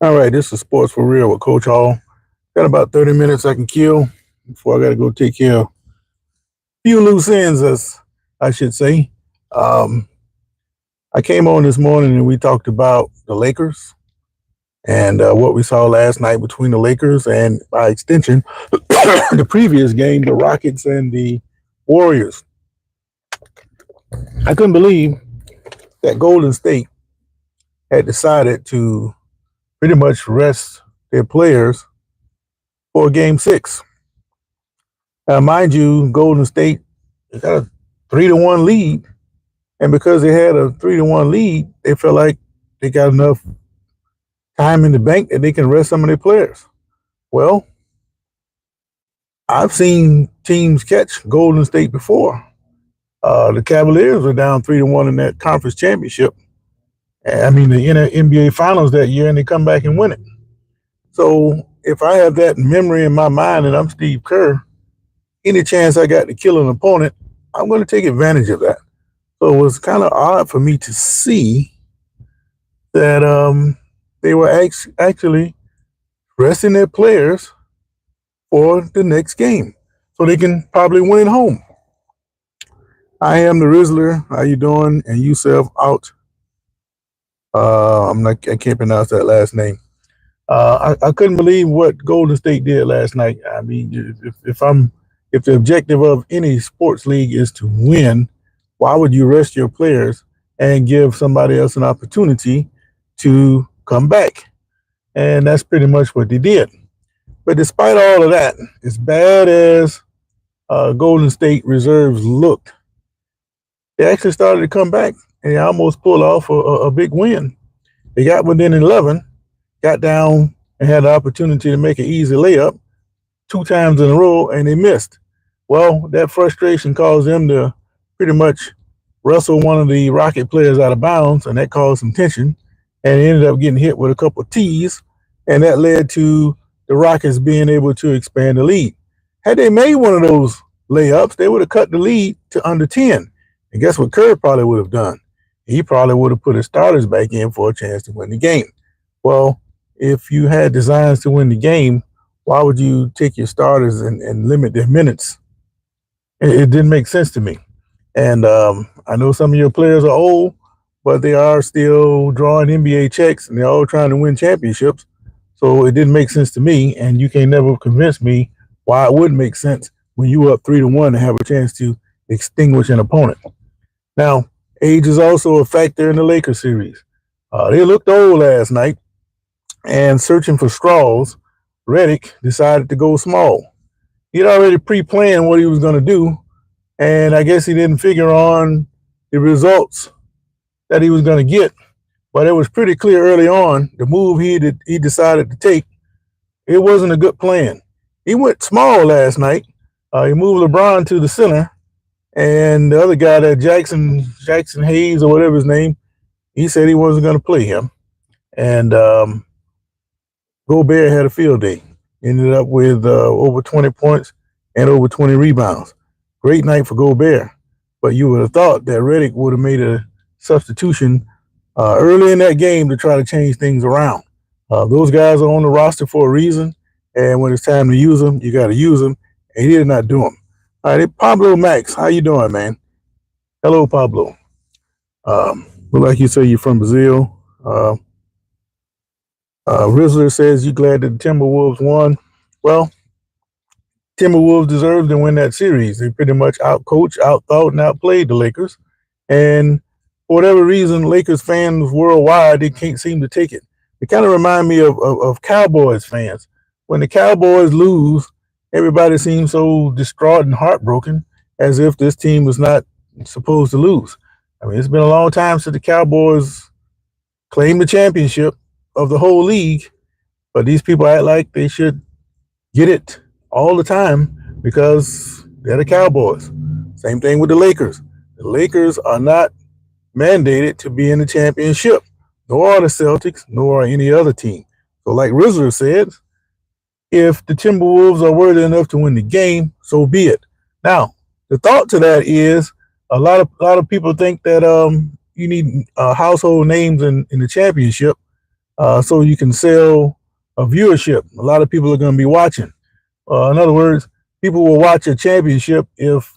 All right, this is Sports for Real with Coach Hall. Got about 30 minutes I can kill before I got to go take care of a few loose ends, as I should say. Um, I came on this morning and we talked about the Lakers and what we saw last night between the Lakers and, by extension, the previous game, the Rockets and the Warriors. I couldn't believe that Golden State had decided to pretty much rest their players for game six. Mind you, Golden State got a 3-1 lead, and because they had a 3-1 lead, they felt like they got enough time in the bank that they can rest some of their players. Well, I've seen teams catch Golden State before. The Cavaliers were down 3-1 in that conference championship. I mean, the NBA Finals that year, and they come back and win it. So if I have that memory in my mind, and I'm Steve Kerr, any chance I got to kill an opponent, I'm going to take advantage of that. So it was kind of odd for me to see that they were actually resting their players for the next game, so they can probably win home. I am the Rizzler. How you doing? And Yusef out. I can't pronounce that last name. I couldn't believe what Golden State did last night. I mean, if the objective of any sports league is to win, why would you rest your players and give somebody else an opportunity to come back? And that's pretty much what they did. But despite all of that, as bad as Golden State reserves looked, they actually started to come back and they almost pulled off a big win. They got within 11, got down and had the opportunity to make an easy layup 2 times in a row, and they missed. Well, that frustration caused them to pretty much wrestle one of the Rocket players out of bounds, and that caused some tension, and they ended up getting hit with a couple of tees, and that led to the Rockets being able to expand the lead. Had they made one of those layups, they would have cut the lead to under 10. And guess what Kerr probably would have done? He probably would have put his starters back in for a chance to win the game. Well, if you had designs to win the game, why would you take your starters and limit their minutes? It didn't make sense to me. And I know some of your players are old, but they are still drawing NBA checks and they're all trying to win championships. So it didn't make sense to me. And you can never convince me why it would make sense when you were up 3-1 to have a chance to extinguish an opponent. Now, age is also a factor in the Lakers series. They looked old last night, and searching for straws, Redick decided to go small. He'd already pre-planned what he was going to do, and I guess he didn't figure on the results that he was going to get. But it was pretty clear early on, the move he decided to take, it wasn't a good plan. He went small last night. He moved LeBron to the center, and the other guy, that Jackson Hayes or whatever his name, he said he wasn't going to play him. And Gobert had a field day. Ended up with over 20 points and over 20 rebounds. Great night for Gobert. But you would have thought that Redick would have made a substitution early in that game to try to change things around. Those guys are on the roster for a reason, and when it's time to use them, you got to use them, and he did not do them. All right, Pablo Max, how you doing, man? Hello, Pablo. Look like you say you're from Brazil. Rizzler says you glad that the Timberwolves won. Well, Timberwolves deserved to win that series. They pretty much outcoached, outthought, and outplayed the Lakers. And for whatever reason, Lakers fans worldwide, they can't seem to take it. It kind of remind me of Cowboys fans. When the Cowboys lose, everybody seems so distraught and heartbroken, as if this team was not supposed to lose. I mean, it's been a long time since the Cowboys claimed the championship of the whole league, but these people act like they should get it all the time because they're the Cowboys. Same thing with the Lakers. The Lakers are not mandated to be in the championship, nor are the Celtics, nor are any other team. So like Rizzler said, if the Timberwolves are worthy enough to win the game, so be it. Now, the thought to that is a lot of people think that you need household names in the championship. so you can sell a viewership. A lot of people are going to be watching. In other words, people will watch a championship if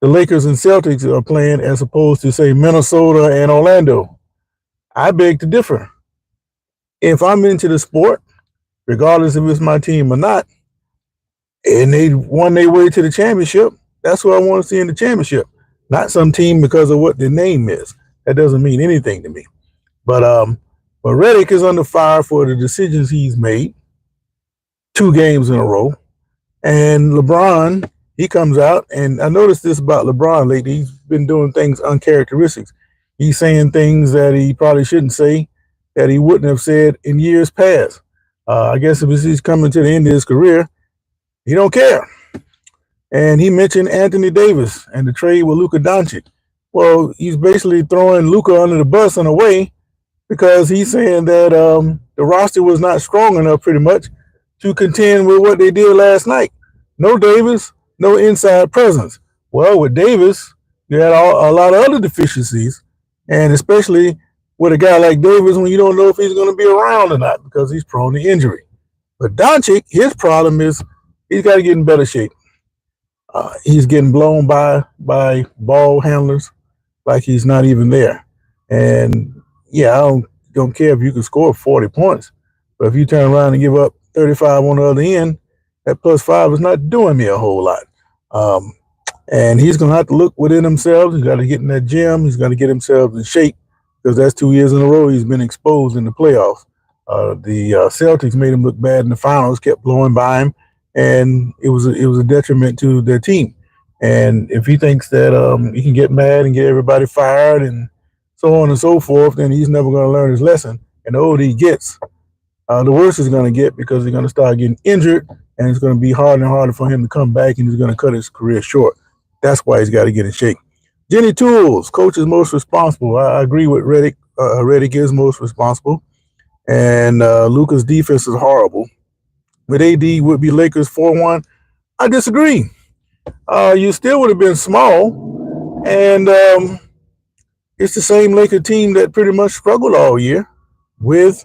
the Lakers and Celtics are playing as opposed to, say, Minnesota and Orlando. I beg to differ. If I'm into the sport, regardless if it's my team or not, and they won their way to the championship, that's what I want to see in the championship. Not some team because of what their name is. That doesn't mean anything to me. But Redick is under fire for the decisions he's made, 2 games in a row. And LeBron, he comes out, and I noticed this about LeBron lately. He's been doing things uncharacteristic. He's saying things that he probably shouldn't say, that he wouldn't have said in years past. I guess if he's coming to the end of his career, he don't care. And he mentioned Anthony Davis and the trade with Luka Doncic. Well, he's basically throwing Luka under the bus in a way because he's saying that the roster was not strong enough, pretty much, to contend with what they did last night. No Davis, no inside presence. Well, with Davis, you had a lot of other deficiencies, and especially with a guy like Davis when you don't know if he's going to be around or not because he's prone to injury. But Doncic, his problem is he's got to get in better shape. He's getting blown by ball handlers like he's not even there. And yeah, I don't care if you can score 40 points, but if you turn around and give up 35 on the other end, that +5 is not doing me a whole lot. And he's going to have to look within himself. He's got to get in that gym. He's got to get himself in shape because that's 2 years in a row he's been exposed in the playoffs. The Celtics made him look bad in the finals, kept blowing by him, and it was a detriment to their team. And if he thinks that he can get mad and get everybody fired and so on and so forth, then he's never going to learn his lesson. And the older he gets, the worse it's going to get because he's going to start getting injured, and it's going to be harder and harder for him to come back, and he's going to cut his career short. That's why he's got to get in shape. Jenny Tools, coach is most responsible. I agree with Redick. Redick is most responsible. And Luka's defense is horrible. With AD would be Lakers 4-1. I disagree. You still would have been small, and it's the same Laker team that pretty much struggled all year with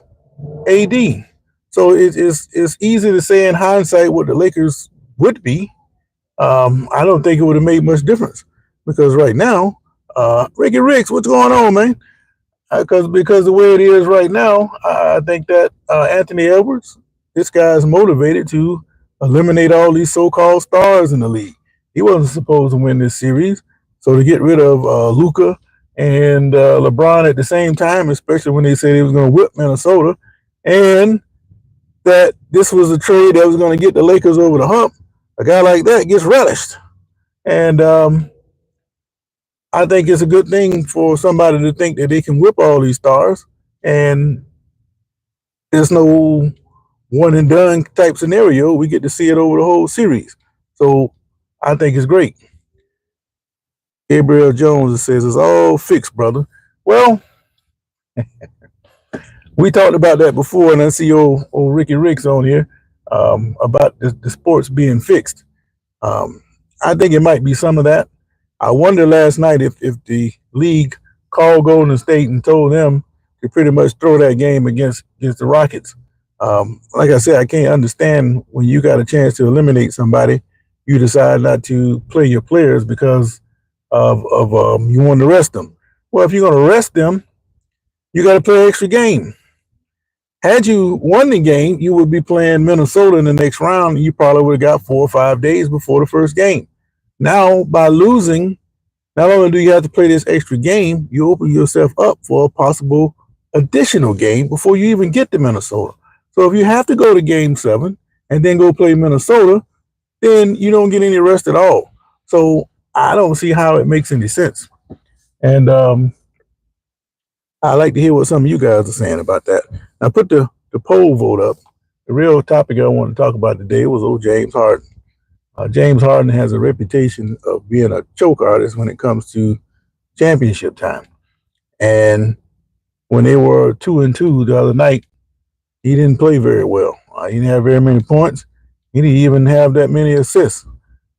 AD. So it's easy to say in hindsight what the Lakers would be. I don't think it would have made much difference because right now, Ricky Ricks, what's going on, man? Because the way it is right now, I think that Anthony Edwards, this guy's motivated to eliminate all these so-called stars in the league. He wasn't supposed to win this series, so to get rid of Luka and LeBron at the same time, especially when they said he was going to whip Minnesota, and that this was a trade that was going to get the Lakers over the hump, a guy like that gets relished. And I think it's a good thing for somebody to think that they can whip all these stars, and there's no one and done type scenario. We get to see it over the whole series. So I think it's great. Gabriel Jones says it's all fixed, brother. Well, we talked about that before, and I see old Ricky Ricks on here about the sports being fixed. I think it might be some of that. I wonder last night if the league called Golden State and told them to pretty much throw that game against the Rockets. Like I said, I can't understand when you got a chance to eliminate somebody, you decide not to play your players because of you want to rest them. Well, if you're going to rest them, you got to play an extra game. Had you won the game, you would be playing Minnesota in the next round. You probably would have got 4 or 5 days before the first game. Now, by losing, not only do you have to play this extra game, you open yourself up for a possible additional game before you even get to Minnesota. So if you have to go to game 7 and then go play Minnesota, then you don't get any rest at all. So I don't see how it makes any sense. And I'd like to hear what some of you guys are saying about that. I put the poll vote up. The real topic I want to talk about today was old James Harden. James Harden has a reputation of being a choke artist when it comes to championship time. And when they were 2-2 the other night, he didn't play very well. He didn't have very many points. He didn't even have that many assists.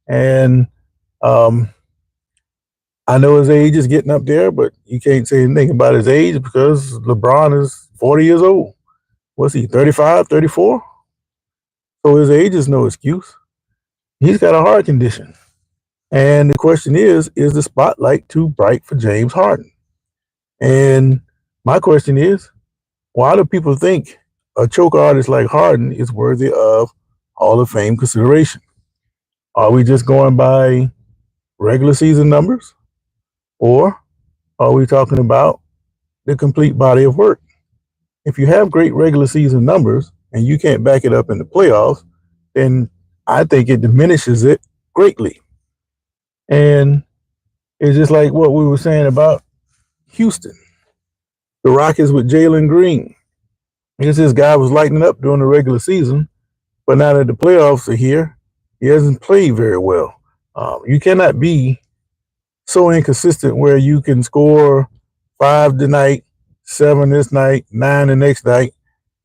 And I know his age is getting up there, but you can't say anything about his age because LeBron is 40 years old. what's he, 35, 34? So his age is no excuse. He's got a heart condition. And the question is the spotlight too bright for James Harden? And my question is, why do people think a choke artist like Harden is worthy of Hall of Fame consideration? Are we just going by regular season numbers? Or are we talking about the complete body of work? If you have great regular season numbers and you can't back it up in the playoffs, then I think it diminishes it greatly. And it's just like what we were saying about Houston, the Rockets with Jalen Green. I guess this guy was lighting up during the regular season, but now that the playoffs are here, he hasn't played very well. You cannot be so inconsistent where you can score 5 tonight, 7 this night, 9 the next night,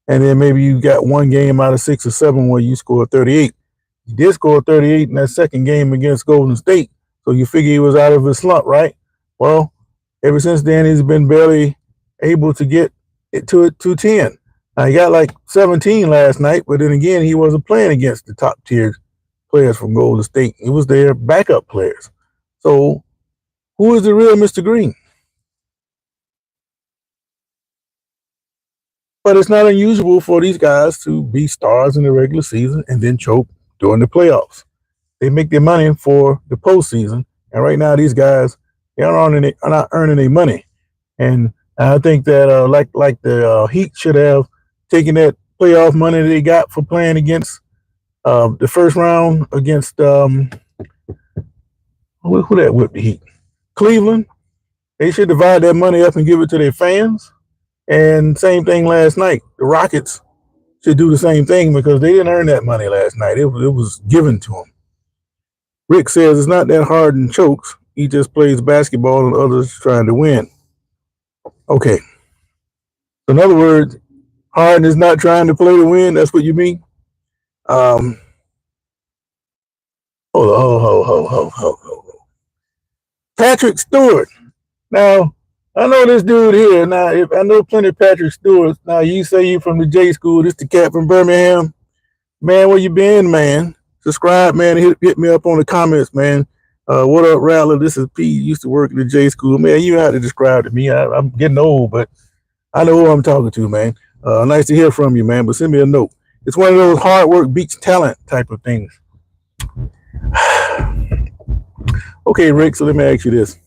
and then maybe you got one game out of 6 or 7 where you score 38. He did score 38 in that second game against Golden State, so you figure he was out of his slump, right? Well, ever since then, he's been barely able to get it to 210. Now, he got like 17 last night, but then again, he wasn't playing against the top tier players from Golden State. It was their backup players. So, who is the real Mr. Green? But it's not unusual for these guys to be stars in the regular season and then choke during the playoffs. They make their money for the postseason, and right now these guys they are not earning their money. And I think that like the Heat should have taken that playoff money they got for playing against the first round against who that whipped the Heat? Cleveland. They should divide that money up and give it to their fans. And same thing last night. The Rockets should do the same thing because they didn't earn that money last night. It was given to them. Rick says it's not that Harden chokes. He just plays basketball and others trying to win. Okay. So in other words, Harden is not trying to play to win. That's what you mean? Hold on, hold. Patrick Stewart. Now, I know this dude here. Now, if I know plenty of Patrick Stewarts. Now, you say you from the J School. This the cat from Birmingham. Man, where you been, man? Subscribe, man. Hit me up on the comments, man. What up, Rattler? This is P. Used to work at the J School. Man, you have to describe to me. I'm getting old, but I know who I'm talking to, man. Nice to hear from you, man. But send me a note. It's one of those hard work beats talent type of things. Okay, Rick, so let me ask you this.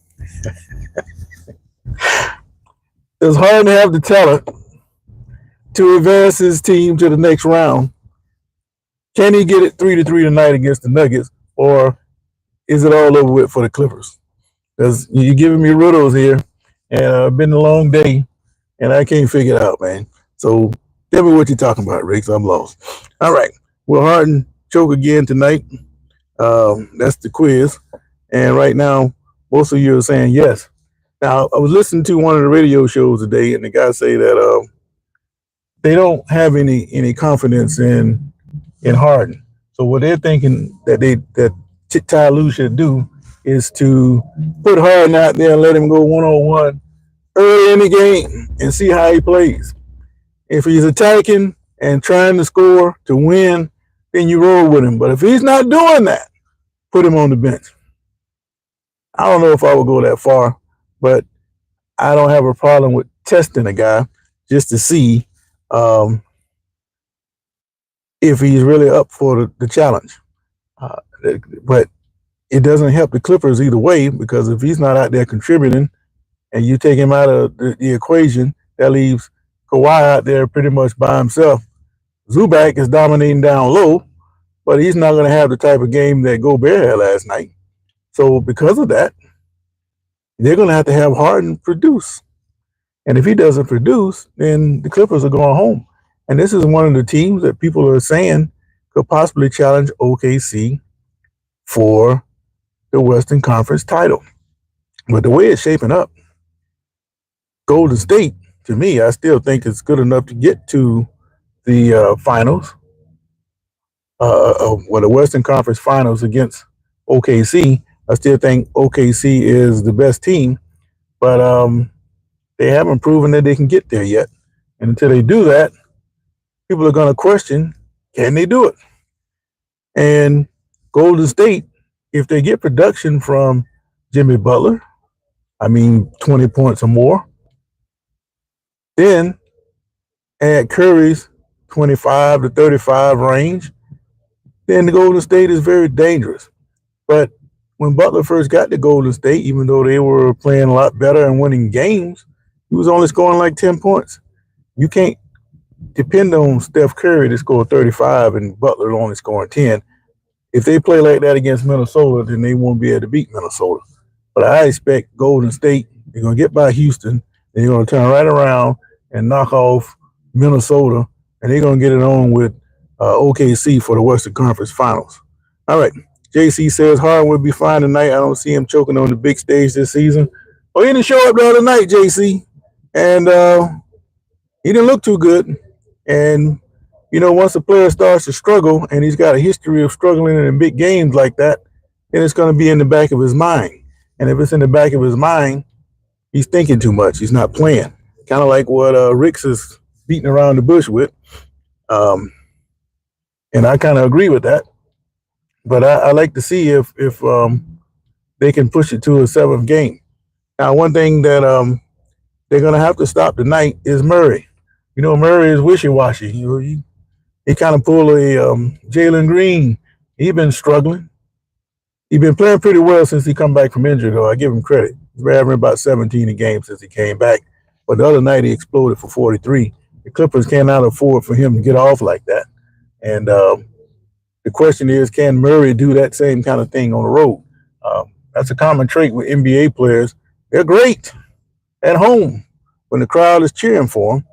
Does Harden have the talent to advance his team to the next round? Can he get it 3-3 tonight against the Nuggets, or is it all over with for the Clippers? Because you're giving me riddles here, and it's been a long day, and I can't figure it out, man. So tell me what you're talking about, Rick. I'm lost. All right. Will Harden choke again tonight? That's the quiz. And right now, most of you are saying yes. Now, I was listening to one of the radio shows today, and the guy say that they don't have any confidence in Harden. So what they're thinking that Ty Lue should do is to put Harden out there and let him go 1-on-1 early in the game and see how he plays. If he's attacking and trying to score to win, then you roll with him. But if he's not doing that, put him on the bench. I don't know if I would go that far, but I don't have a problem with testing a guy just to see if he's really up for the challenge. But it doesn't help the Clippers either way, because if he's not out there contributing and you take him out of the equation, that leaves Kawhi out there pretty much by himself. Zubac is dominating down low, but he's not going to have the type of game that Gobert had last night. So because of that, they're going to have Harden produce. And if he doesn't produce, then the Clippers are going home. And this is one of the teams that people are saying could possibly challenge OKC for the Western Conference title. But the way it's shaping up, Golden State, to me, I still think it's good enough to get to the finals, the Western Conference finals against OKC. I still think OKC is the best team, but they haven't proven that they can get there yet. And until they do that, people are going to question, can they do it? And Golden State, if they get production from Jimmy Butler, 20 points or more, then add Curry's 25 to 35 range, then the Golden State is very dangerous. But when Butler first got to Golden State, even though they were playing a lot better and winning games, he was only scoring like 10 points. You can't depend on Steph Curry to score 35 and Butler only scoring 10. If they play like that against Minnesota, then they won't be able to beat Minnesota. But I expect Golden State, they're going to get by Houston, and they're going to turn right around and knock off Minnesota, and they're going to get it on with OKC for the Western Conference Finals. All right. JC says Harden will be fine tonight. I don't see him choking on the big stage this season. Well, he didn't show up the other night, JC, and he didn't look too good. And, once a player starts to struggle and he's got a history of struggling in big games like that, then it's going to be in the back of his mind. And if it's in the back of his mind, he's thinking too much. He's not playing. Kind of like what Ricks is beating around the bush with. And I kind of agree with that. But I like to see if they can push it to a seventh game. Now, one thing that they're going to have to stop tonight is Murray. Murray is wishy-washy. He kind of pulled a Jalen Green. He's been struggling. He's been playing pretty well since he come back from injury, though. I give him credit. He's been averaging about 17 a game since he came back. But the other night, he exploded for 43. The Clippers cannot afford for him to get off like that. And the question is, can Murray do that same kind of thing on the road? That's a common trait with NBA players. They're great at home when the crowd is cheering for them.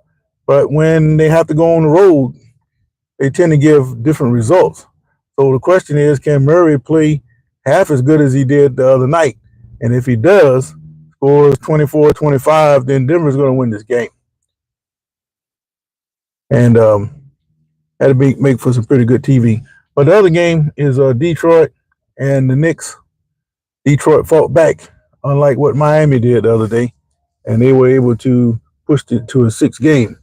But when they have to go on the road, they tend to give different results. So the question is, can Murray play half as good as he did the other night? And if he does, scores 24-25, then Denver's going to win this game. And that'll make for some pretty good TV. But the other game is Detroit and the Knicks. Detroit fought back, unlike what Miami did the other day, and they were able to push it to a 6 game.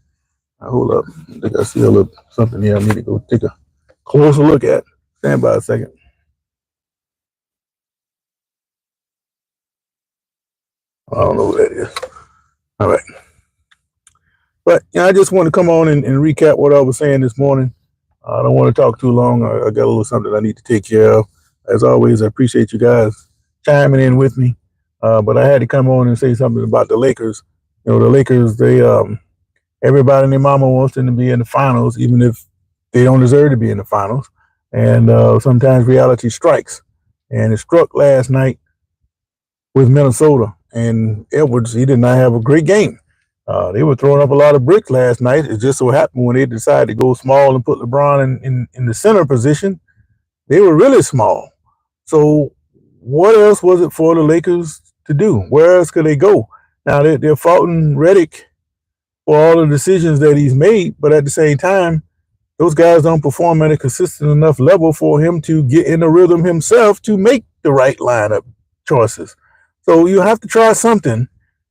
Hold up. I think I see a little something here I need to go take a closer look at. Stand by a second. I don't know what that is. All right. But I just want to come on and recap what I was saying this morning. I don't want to talk too long. I got a little something I need to take care of. As always, I appreciate you guys chiming in with me. But I had to come on and say something about the Lakers. The Lakers, they everybody and their mama wants them to be in the finals, even if they don't deserve to be in the finals. And sometimes reality strikes. And it struck last night with Minnesota. And Edwards, he did not have a great game. They were throwing up a lot of bricks last night. It just so happened when they decided to go small and put LeBron in the center position, they were really small. So what else was it for the Lakers to do? Where else could they go? Now, they're faulting Redick for all the decisions that he's made, but at the same time, those guys don't perform at a consistent enough level for him to get in the rhythm himself to make the right lineup choices. So you have to try something.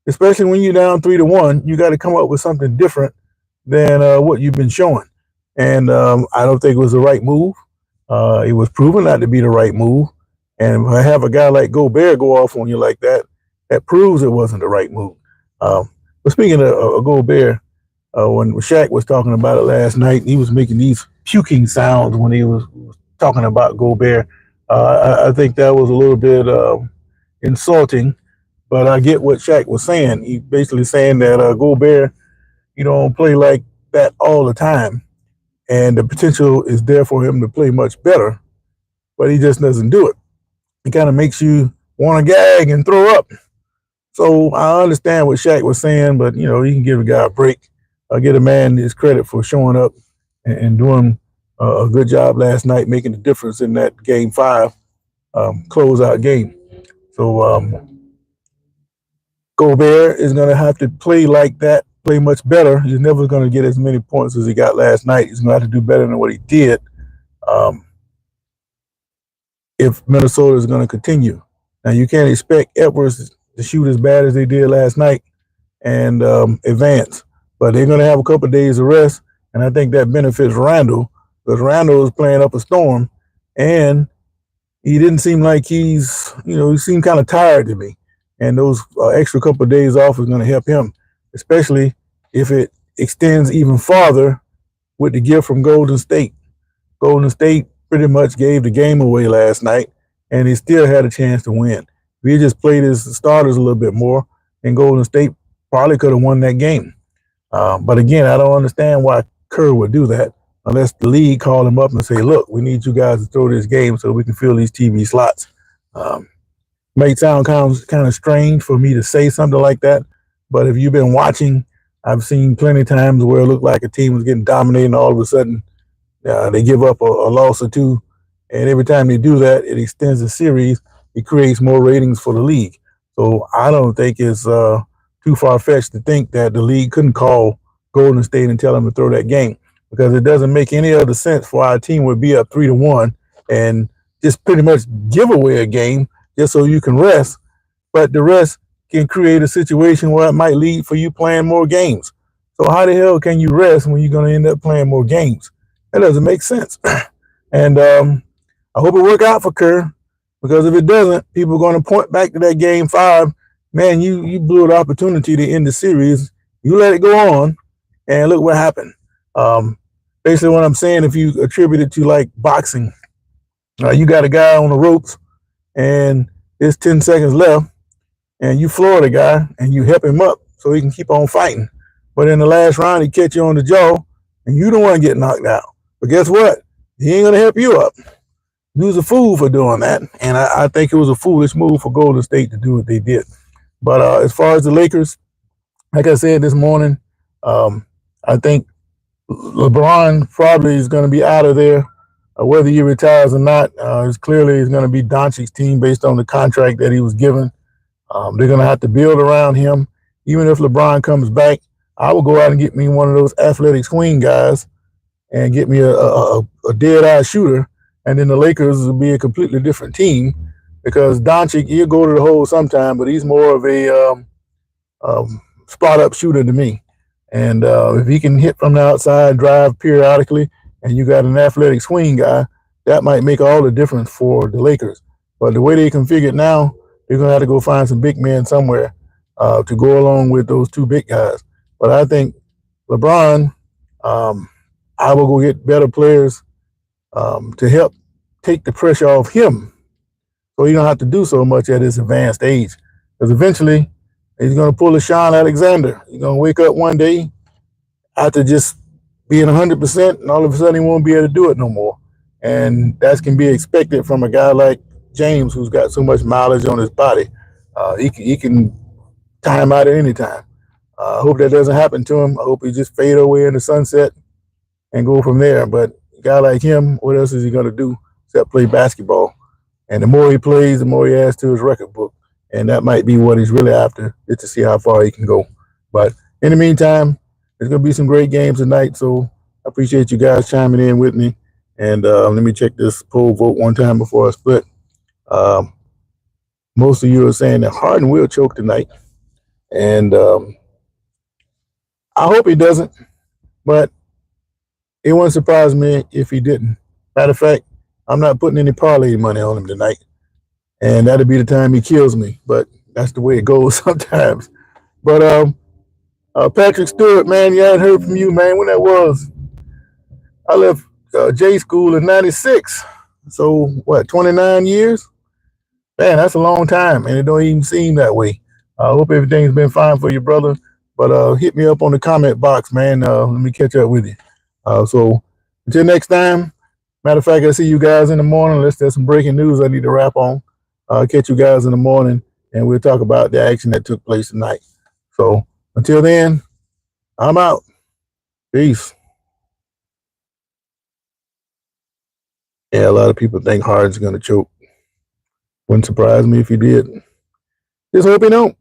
Especially when you're down 3-1, you got to come up with something different than what you've been showing. And I don't think it was the right move. It was proven not to be the right move. And if I have a guy like Gobert go off on you like that, that proves it wasn't the right move. But speaking of Gobert, when Shaq was talking about it last night, he was making these puking sounds when he was talking about Gobert. I think that was a little bit insulting. But I get what Shaq was saying. He basically saying that Gobert, don't play like that all the time. And the potential is there for him to play much better. But he just doesn't do it. It kind of makes you want to gag and throw up. So I understand what Shaq was saying, but, you can give a guy a break. Get a man his credit for showing up and doing a good job last night, making the difference in that Game 5 closeout game. So, Gobert is going to have to play like that, play much better. He's never going to get as many points as he got last night. He's going to have to do better than what he did if Minnesota is going to continue. Now, you can't expect Edwards to shoot as bad as they did last night and advance. But they're going to have a couple of days of rest, And I think that benefits Randall because Randall is playing up a storm, and he didn't seem like he seemed kind of tired to me. And those extra couple of days off is going to help him, especially if it extends even farther with the gift from Golden State. Golden State pretty much gave the game away last night, and he still had a chance to win. If he just played his starters a little bit more, then Golden State probably could have won that game. But again, I don't understand why Kerr would do that unless the league called him up and say, look, we need you guys to throw this game so we can fill these TV slots. May sound kind of strange for me to say something like that, but if you've been watching, I've seen plenty of times where it looked like a team was getting dominated and all of a sudden they give up a loss or two. And every time they do that, it extends the series. It creates more ratings for the league. So I don't think it's too far-fetched to think that the league couldn't call Golden State and tell them to throw that game because it doesn't make any other sense for our team would be up 3-1 and just pretty much give away a game just so you can rest. But the rest can create a situation where it might lead for you playing more games. So how the hell can you rest when you're going to end up playing more games? That doesn't make sense. And I hope it work out for Kerr because if it doesn't, people are going to point back to that game 5. Man, you blew the opportunity to end the series. You let it go on, and look what happened. Basically, what I'm saying, if you attribute it to like boxing, you got a guy on the ropes, and there's 10 seconds left, and you floor the guy, and you help him up so he can keep on fighting. But in the last round, he catch you on the jaw, and you don't want to get knocked out. But guess what? He ain't going to help you up. He was a fool for doing that, and I think it was a foolish move for Golden State to do what they did. But as far as the Lakers, like I said this morning, I think LeBron probably is going to be out of there, whether he retires or not. It's clearly going to be Doncic's team based on the contract that he was given. They're going to have to build around him. Even if LeBron comes back, I will go out and get me one of those athletic swing guys and get me a dead-eye shooter, and then the Lakers will be a completely different team because Doncic, he'll go to the hole sometime, but he's more of a spot-up shooter to me. And if he can hit from the outside, drive periodically, and you got an athletic swing guy, that might make all the difference for the Lakers. But the way they configure it now, they're going to have to go find some big men somewhere to go along with those two big guys. But I think LeBron, I will go get better players to help take the pressure off him so he don't have to do so much at his advanced age. Because eventually, he's going to pull a Sean Alexander. He's going to wake up one day after just being 100%, and all of a sudden he won't be able to do it no more. And that can be expected from a guy like James, who's got so much mileage on his body. He can time out at any time. I hope that doesn't happen to him. I hope he just fade away in the sunset and go from there. But a guy like him, what else is he going to do except play basketball? And the more he plays, the more he adds to his record book. And that might be what he's really after, just to see how far he can go. But in the meantime, there's going to be some great games tonight. So I appreciate you guys chiming in with me. And let me check this poll vote one time before I split. Most of you are saying that Harden will choke tonight. And I hope he doesn't. But it wouldn't surprise me if he didn't. Matter of fact, I'm not putting any parlay money on him tonight. And that'll be the time he kills me. But that's the way it goes sometimes. But Patrick Stewart, man, you hadn't heard from you, man, when that was. I left J school in 96. So, what, 29 years? Man, that's a long time, and it don't even seem that way. I hope everything's been fine for you, brother. But hit me up on the comment box, man. Let me catch up with you. So until next time, matter of fact, I'll see you guys in the morning. Unless there's some breaking news I need to wrap on. Catch you guys in the morning, and we'll talk about the action that took place tonight. So until then, I'm out. Peace. Yeah, a lot of people think Harden's going to choke. Wouldn't surprise me if he did. Just hope he don't.